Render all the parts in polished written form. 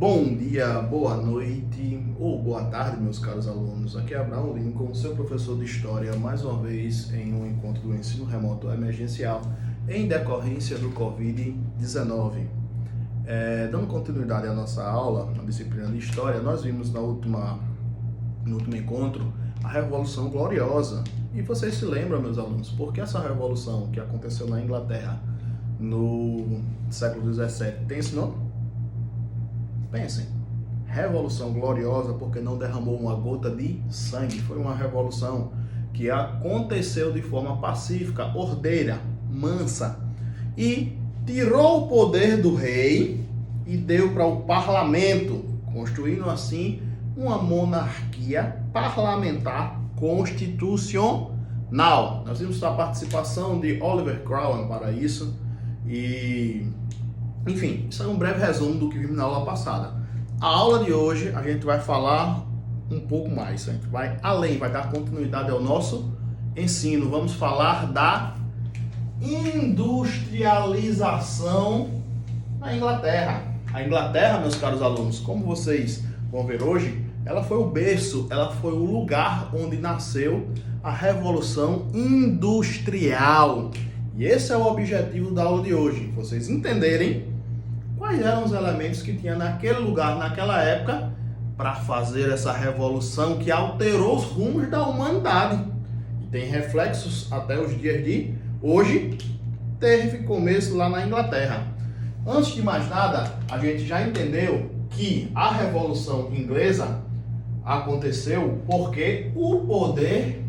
Bom dia, boa noite ou boa tarde, meus caros alunos. Aqui é Abraão Lincoln, seu professor de História, mais uma vez em um encontro do ensino remoto emergencial em decorrência do Covid-19. Dando continuidade à nossa aula, na disciplina de História, nós vimos no último encontro a Revolução Gloriosa. E vocês se lembram, meus alunos, por que essa revolução que aconteceu na Inglaterra no século XVII tem esse nome? Pensem, Revolução Gloriosa porque não derramou uma gota de sangue. Foi uma revolução que aconteceu de forma pacífica, ordeira, mansa e tirou o poder do rei e deu para o parlamento, construindo assim uma monarquia parlamentar constitucional. Nós vimos a participação de Oliver Cromwell para isso e... Enfim, isso é um breve resumo do que vimos na aula passada. A aula de hoje a gente vai falar um pouco mais, a gente vai além, vai dar continuidade ao nosso ensino. Vamos falar da industrialização na Inglaterra. A Inglaterra, meus caros alunos, como vocês vão ver hoje, ela foi o berço, ela foi o lugar onde nasceu a Revolução Industrial. E esse é o objetivo da aula de hoje, vocês entenderem quais eram os elementos que tinha naquele lugar, naquela época, para fazer essa revolução que alterou os rumos da humanidade. E tem reflexos até os dias de hoje, teve começo lá na Inglaterra. Antes de mais nada, a gente já entendeu que a Revolução Inglesa aconteceu porque o poder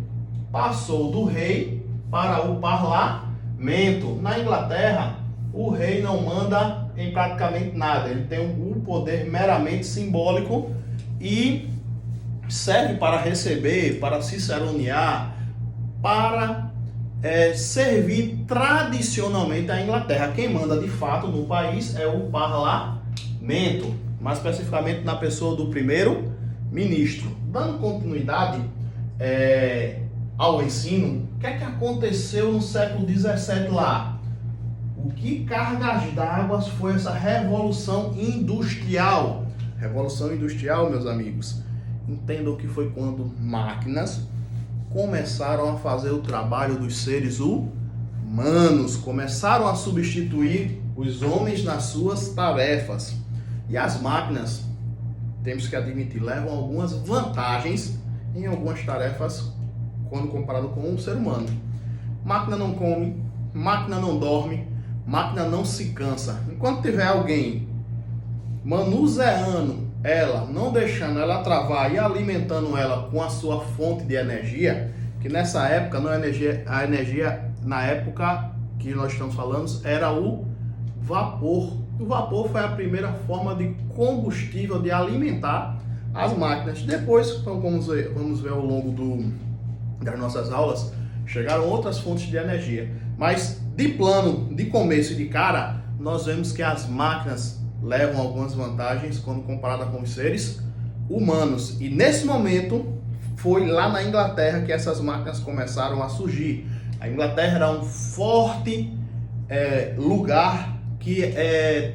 passou do rei para o parlamento. Na Inglaterra, o rei não manda em praticamente nada, ele tem um poder meramente simbólico e serve para receber, para ciceronear, para servir tradicionalmente a Inglaterra. Quem manda de fato no país é o parlamento, mais especificamente na pessoa do primeiro-ministro. Dando continuidade ao ensino, o que é que aconteceu no século XVII lá? O que cargas d'água foi essa Revolução Industrial? Revolução Industrial, meus amigos, entendam que foi quando máquinas começaram a fazer o trabalho dos seres humanos, começaram a substituir os homens nas suas tarefas. E as máquinas, temos que admitir, levam algumas vantagens em algumas tarefas quando comparado com o ser humano. Máquina não come, máquina não dorme, máquina não se cansa. Enquanto tiver alguém manuseando ela, não deixando ela travar e alimentando ela com a sua fonte de energia, que nessa época não é energia, a energia na época que nós estamos falando era o vapor. O vapor foi a primeira forma de combustível de alimentar as máquinas. Depois, vamos ver ao longo das nossas aulas, chegaram outras fontes de energia. Mas de plano, de começo e de cara, nós vemos que as máquinas levam algumas vantagens quando comparada com os seres humanos. E nesse momento, foi lá na Inglaterra que essas máquinas começaram a surgir. A Inglaterra era um forte lugar que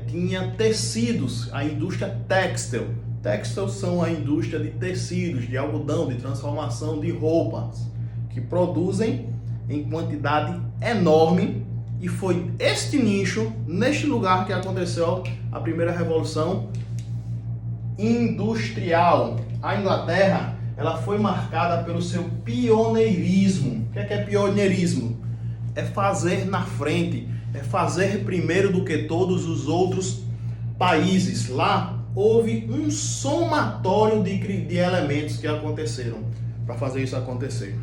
tinha tecidos, a indústria têxtil. Têxtil são a indústria de tecidos, de algodão, de transformação de roupas, que produzem em quantidade enorme, e foi este nicho, neste lugar, que aconteceu a primeira revolução industrial. A Inglaterra, ela foi marcada pelo seu pioneirismo. O que é pioneirismo? É fazer na frente, é fazer primeiro do que todos os outros países. Lá houve um somatório de elementos que aconteceram para fazer isso acontecer.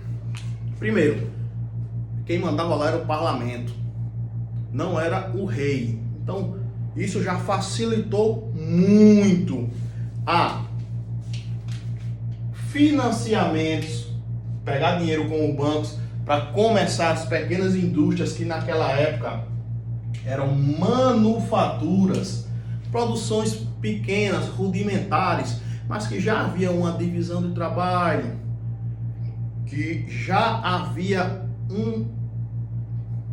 Primeiro, quem mandava lá era o parlamento, não era o rei. Então, isso já facilitou muito a financiamentos, pegar dinheiro com os bancos para começar as pequenas indústrias que naquela época eram manufaturas, produções pequenas, rudimentares, mas que já havia uma divisão de trabalho, que já havia um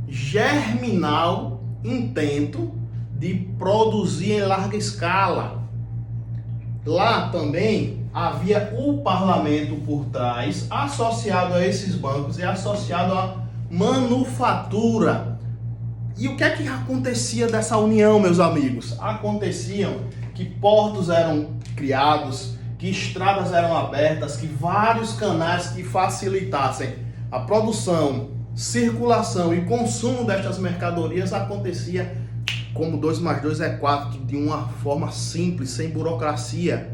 germinal intento de produzir em larga escala. Lá também havia o parlamento por trás, associado a esses bancos e associado à manufatura. E o que é que acontecia dessa união, meus amigos? Aconteciam que portos eram criados, que estradas eram abertas, que vários canais que facilitassem a produção, circulação e consumo destas mercadorias acontecia como 2 mais 2 é 4, de uma forma simples, sem burocracia.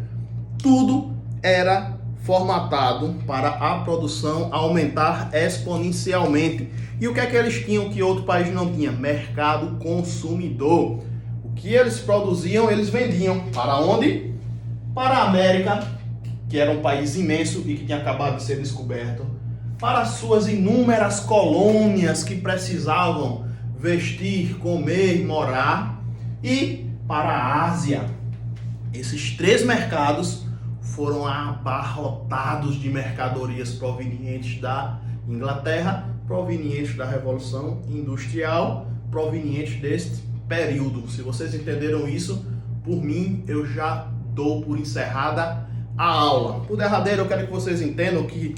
Tudo era formatado para a produção aumentar exponencialmente. E o que é que eles tinham que outro país não tinha? Mercado consumidor. O que eles produziam, eles vendiam. Para onde? Para a América, que era um país imenso e que tinha acabado de ser descoberto. Para suas inúmeras colônias que precisavam vestir, comer, morar. E para a Ásia. Esses 3 mercados foram abarrotados de mercadorias provenientes da Inglaterra, provenientes da Revolução Industrial, provenientes deste período. Se vocês entenderam isso, por mim, eu já dou por encerrada a aula. Por derradeiro, eu quero que vocês entendam que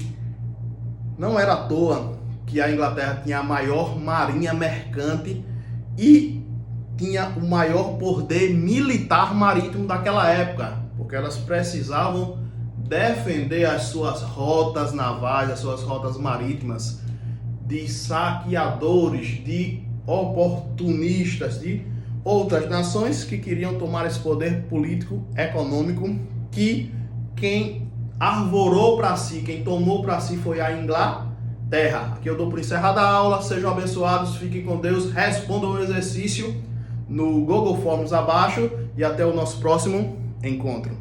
não era à toa que a Inglaterra tinha a maior marinha mercante e tinha o maior poder militar marítimo daquela época, porque elas precisavam defender as suas rotas navais, as suas rotas marítimas de saqueadores, de oportunistas, de outras nações que queriam tomar esse poder político, econômico, que quem arvorou para si, quem tomou para si foi a Inglaterra. Aqui eu dou por encerrada a aula, sejam abençoados, fiquem com Deus, respondam o exercício no Google Forms abaixo e até o nosso próximo encontro.